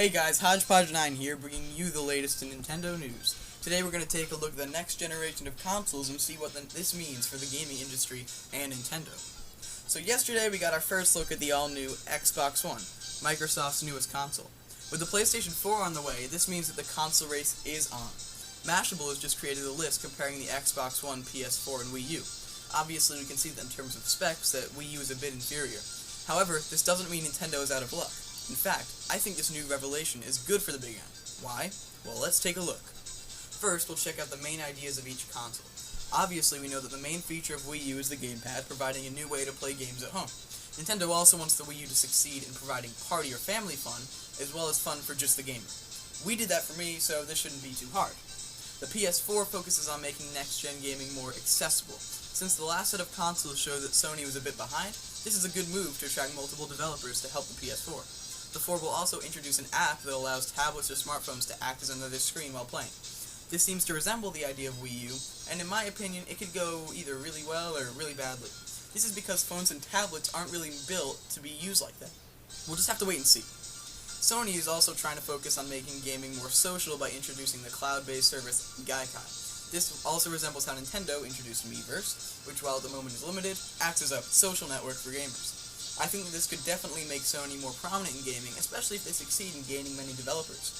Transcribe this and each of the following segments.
Hey guys, Hodgepodge9 here, bringing you the latest in Nintendo news. Today we're going to take a look at the next generation of consoles and see what this means for the gaming industry and Nintendo. So yesterday we got our first look at the all-new Xbox One, Microsoft's newest console. With the PlayStation 4 on the way, this means that the console race is on. Mashable has just created a list comparing the Xbox One, PS4, and Wii U. Obviously we can see that in terms of specs that Wii U is a bit inferior. However, this doesn't mean Nintendo is out of luck. In fact, I think this new revelation is good for the big end. Why? Well, let's take a look. First, we'll check out the main ideas of each console. Obviously, we know that the main feature of Wii U is the gamepad, providing a new way to play games at home. Nintendo also wants the Wii U to succeed in providing party or family fun, as well as fun for just the gamer. Wii did that for me, so this shouldn't be too hard. The PS4 focuses on making next-gen gaming more accessible. Since the last set of consoles showed that Sony was a bit behind, this is a good move to attract multiple developers to help the PS4. The 4 will also introduce an app that allows tablets or smartphones to act as another screen while playing. This seems to resemble the idea of Wii U, and in my opinion, it could go either really well or really badly. This is because phones and tablets aren't really built to be used like that. We'll just have to wait and see. Sony is also trying to focus on making gaming more social by introducing the cloud-based service Gaikai. This also resembles how Nintendo introduced Miiverse, which while at the moment is limited, acts as a social network for gamers. I think that this could definitely make Sony more prominent in gaming, especially if they succeed in gaining many developers.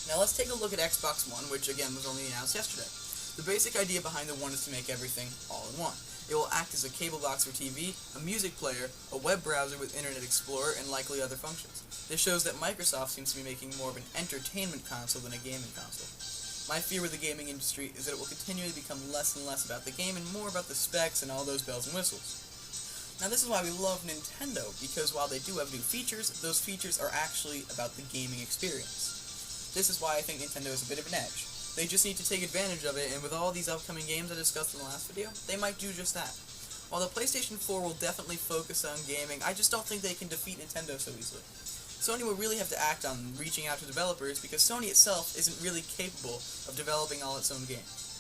Now let's take a look at Xbox One, which again was only announced yesterday. The basic idea behind the One is to make everything all in one. It will act as a cable box for TV, a music player, a web browser with Internet Explorer, and likely other functions. This shows that Microsoft seems to be making more of an entertainment console than a gaming console. My fear with the gaming industry is that it will continually become less and less about the game and more about the specs and all those bells and whistles. Now this is why we love Nintendo, because while they do have new features, those features are actually about the gaming experience. This is why I think Nintendo is a bit of an edge. They just need to take advantage of it, and with all these upcoming games I discussed in the last video, they might do just that. While the PlayStation 4 will definitely focus on gaming, I just don't think they can defeat Nintendo so easily. Sony will really have to act on reaching out to developers, because Sony itself isn't really capable of developing all its own games.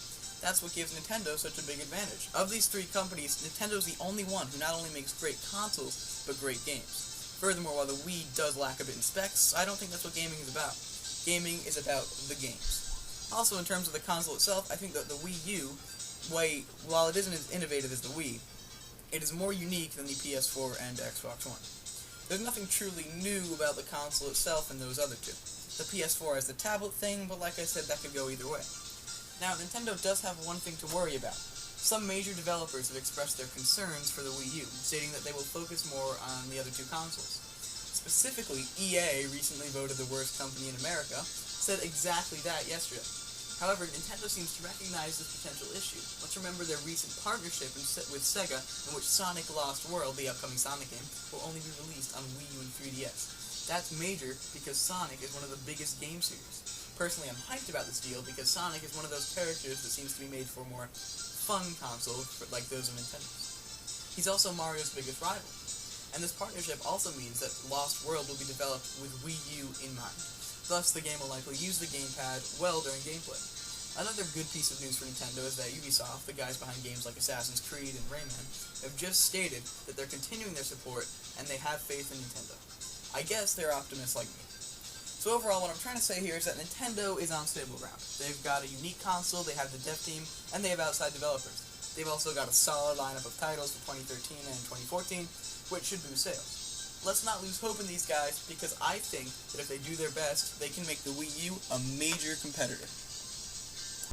That's what gives Nintendo such a big advantage. Of these three companies, Nintendo's the only one who not only makes great consoles, but great games. Furthermore, while the Wii does lack a bit in specs, I don't think that's what gaming is about. Gaming is about the games. Also, in terms of the console itself, I think that the Wii U, while it isn't as innovative as the Wii, it is more unique than the PS4 and Xbox One. There's nothing truly new about the console itself in those other two. The PS4 has the tablet thing, but like I said, that could go either way. Now, Nintendo does have one thing to worry about. Some major developers have expressed their concerns for the Wii U, stating that they will focus more on the other two consoles. Specifically, EA, recently voted the worst company in America, said exactly that yesterday. However, Nintendo seems to recognize this potential issue. Let's remember their recent partnership with Sega, in which Sonic Lost World, the upcoming Sonic game, will only be released on Wii U and 3DS. That's major because Sonic is one of the biggest game series. Personally, I'm hyped about this deal because Sonic is one of those characters that seems to be made for a more fun console, like those of Nintendo. He's also Mario's biggest rival. And this partnership also means that Lost World will be developed with Wii U in mind. Thus, the game will likely use the gamepad well during gameplay. Another good piece of news for Nintendo is that Ubisoft, the guys behind games like Assassin's Creed and Rayman, have just stated that they're continuing their support and they have faith in Nintendo. I guess they're optimists like me. So overall, what I'm trying to say here is that Nintendo is on stable ground. They've got a unique console, they have the dev team, and they have outside developers. They've also got a solid lineup of titles for 2013 and 2014, which should boost sales. Let's not lose hope in these guys, because I think that if they do their best, they can make the Wii U a major competitor.